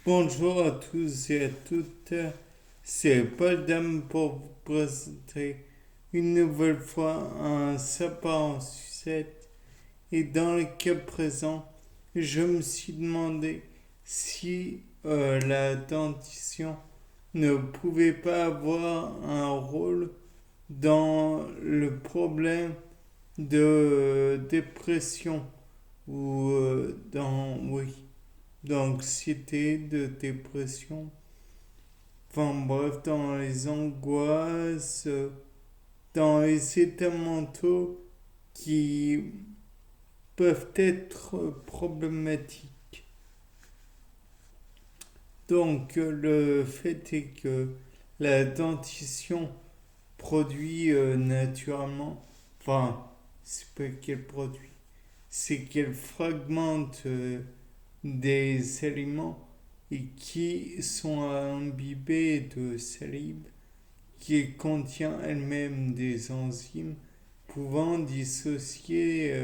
Bonjour à tous et à toutes, c'est Paul Dame pour vous présenter une nouvelle fois un sapin en sucette. Et dans le cas présent, je me suis demandé si la dentition ne pouvait pas avoir un rôle dans le problème de dépression ou d'anxiété, de dépression. Enfin bref, dans les angoisses, dans les états mentaux qui peuvent être problématiques. Donc le fait est que la dentition produit naturellement, enfin c'est pas qu'elle produit, c'est qu'elle fragmente des aliments et qui sont imbibés de salive qui contient elle-même des enzymes pouvant dissocier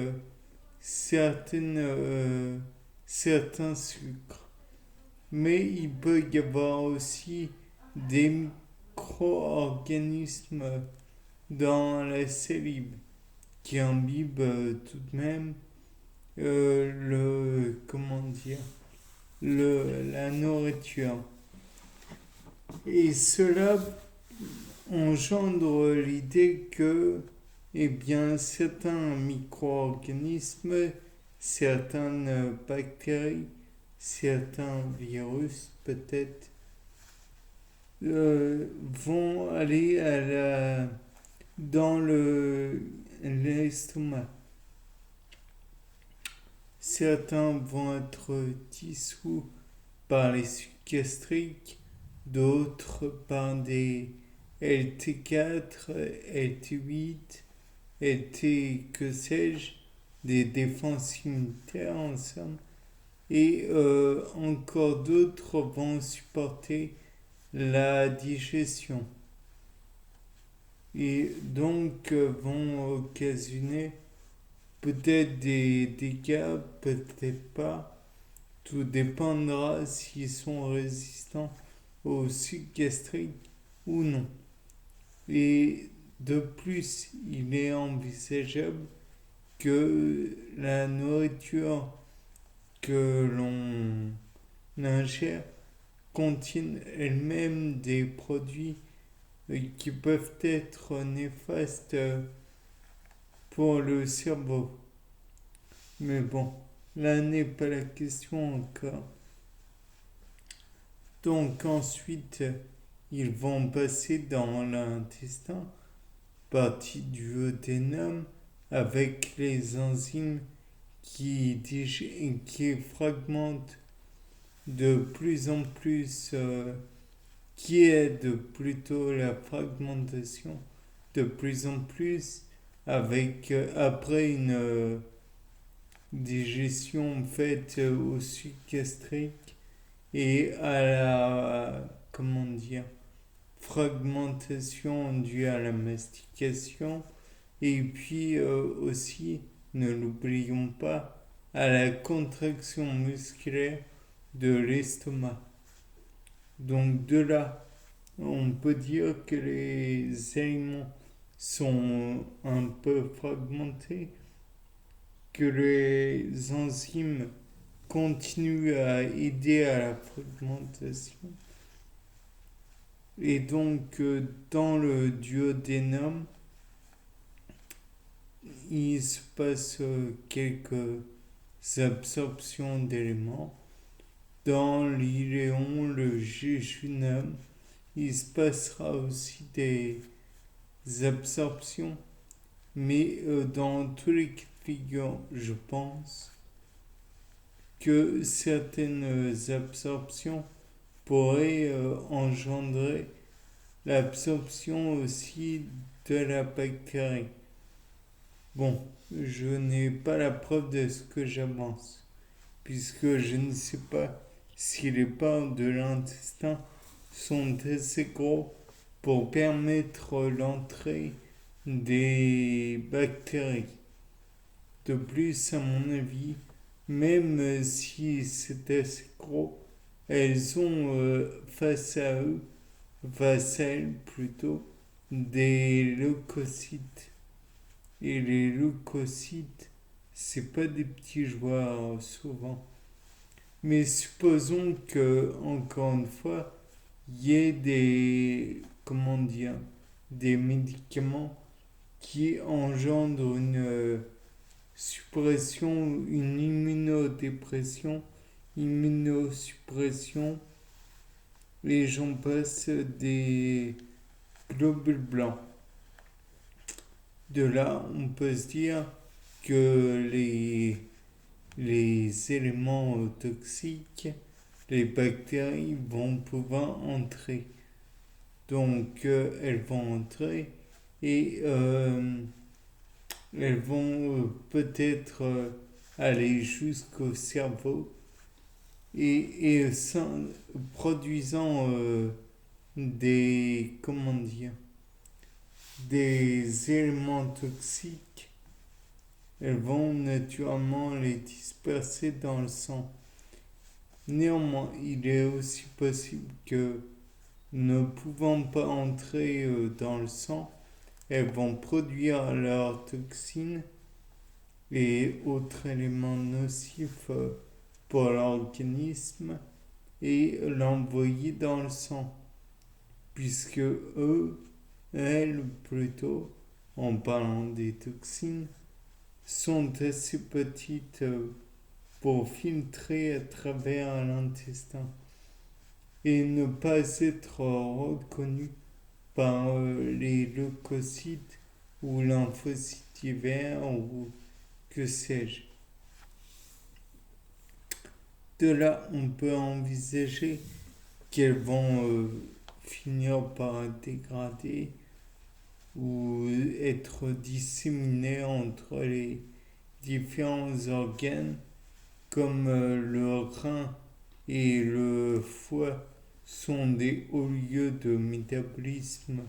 certains sucres. Mais il peut y avoir aussi des micro-organismes dans la salive qui imbibent tout de même la nourriture. Et cela engendre l'idée que, eh bien, certains micro-organismes, certaines bactéries, certains virus peut-être, vont aller dans l'estomac. Certains vont être dissous par les sucs gastriques, d'autres par des LT4, LT8, LT que sais-je, des défenses immunitaires en somme, et encore d'autres vont supporter la digestion et donc vont occasionner peut-être des dégâts, peut-être pas. Tout dépendra s'ils sont résistants au sucre gastrique ou non. Et de plus, il est envisageable que la nourriture que l'on ingère contienne elle-même des produits qui peuvent être néfastes pour le cerveau. Mais bon, là n'est pas la question encore. Donc ensuite, ils vont passer dans l'intestin, partie du duodénum, avec les enzymes qui fragmentent de plus en plus, qui aident plutôt la fragmentation de plus en plus avec après une digestion faite au suc gastrique et à la fragmentation due à la mastication et puis aussi ne l'oublions pas à la contraction musculaire de l'estomac. Donc de là, on peut dire que les aliments sont un peu fragmentés, que les enzymes continuent à aider à la fragmentation. Et donc dans le duodénum, il se passe quelques absorptions d'éléments. Dans l'iléon, le jéjunum, il se passera aussi des absorptions, mais dans tous les cas de figure, je pense que certaines absorptions pourraient engendrer l'absorption aussi de la bactérie. Bon, je n'ai pas la preuve de ce que j'avance, puisque je ne sais pas si les parts de l'intestin sont assez gros pour permettre l'entrée des bactéries. De plus, à mon avis, même si c'est assez gros, elles ont face à elles plutôt, des leucocytes. Et les leucocytes, c'est pas des petits joueurs souvent. Mais supposons que, encore une fois, il y ait comment dire, des médicaments qui engendrent une suppression, une immunosuppression, et j'en passe des globules blancs. De là, on peut se dire que les éléments toxiques, les bactéries vont pouvoir entrer. Donc, elles vont entrer et elles vont peut-être aller jusqu'au cerveau et produisant comment dire, des éléments toxiques, elles vont naturellement les disperser dans le sang. Néanmoins, il est aussi possible que, ne pouvant pas entrer dans le sang, elles vont produire leurs toxines et autres éléments nocifs pour l'organisme et l'envoyer dans le sang, puisque elles plutôt, en parlant des toxines, sont assez petites pour filtrer à travers l'intestin et ne pas être reconnues par les leucocytes ou lymphocytes divers ou que sais-je. De là, on peut envisager qu'elles vont finir par dégrader ou être disséminées entre les différents organes comme le rein et le foie sont des hauts lieux de métabolisme.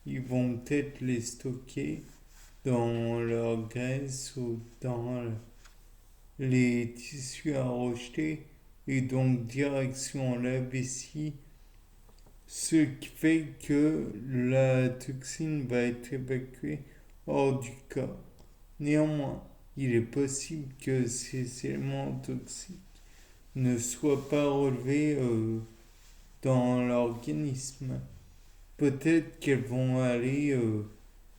Ils vont peut-être les stocker dans leur graisse ou dans les tissus à rejeter et donc direction la vessie, ce qui fait que la toxine va être évacuée hors du corps. Néanmoins, il est possible que ces éléments toxiques ne soient pas relevés dans l'organisme. Peut-être qu'elles vont aller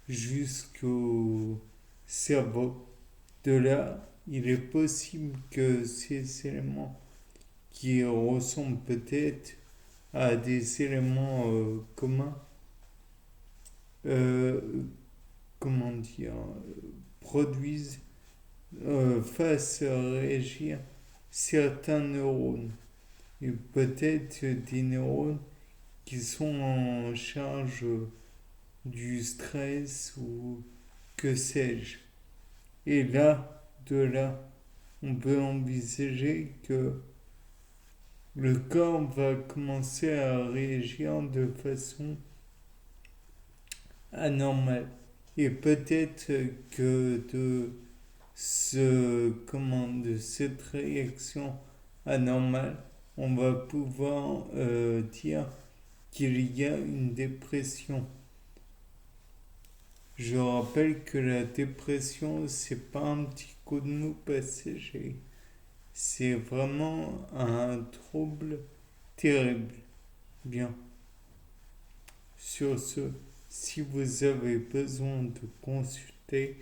jusqu'au cerveau. De là, il est possible que ces éléments qui ressemblent peut-être à des éléments communs, comment dire, produisent, fassent réagir certains neurones. Et peut-être des neurones qui sont en charge du stress ou que sais-je. Et là, de là, on peut envisager que le corps va commencer à réagir de façon anormale. Et peut-être que de cette réaction anormale, on va pouvoir dire qu'il y a une dépression. Je rappelle que la dépression, c'est pas un petit coup de mou passager. C'est vraiment un trouble terrible. Bien. Sur ce, si vous avez besoin de consulter,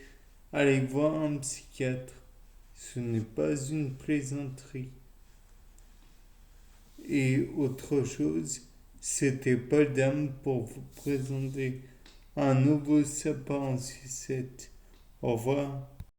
allez voir un psychiatre. Ce n'est pas une plaisanterie. Et autre chose, c'était Paul Dame pour vous présenter un nouveau sapin en sucette. Au revoir.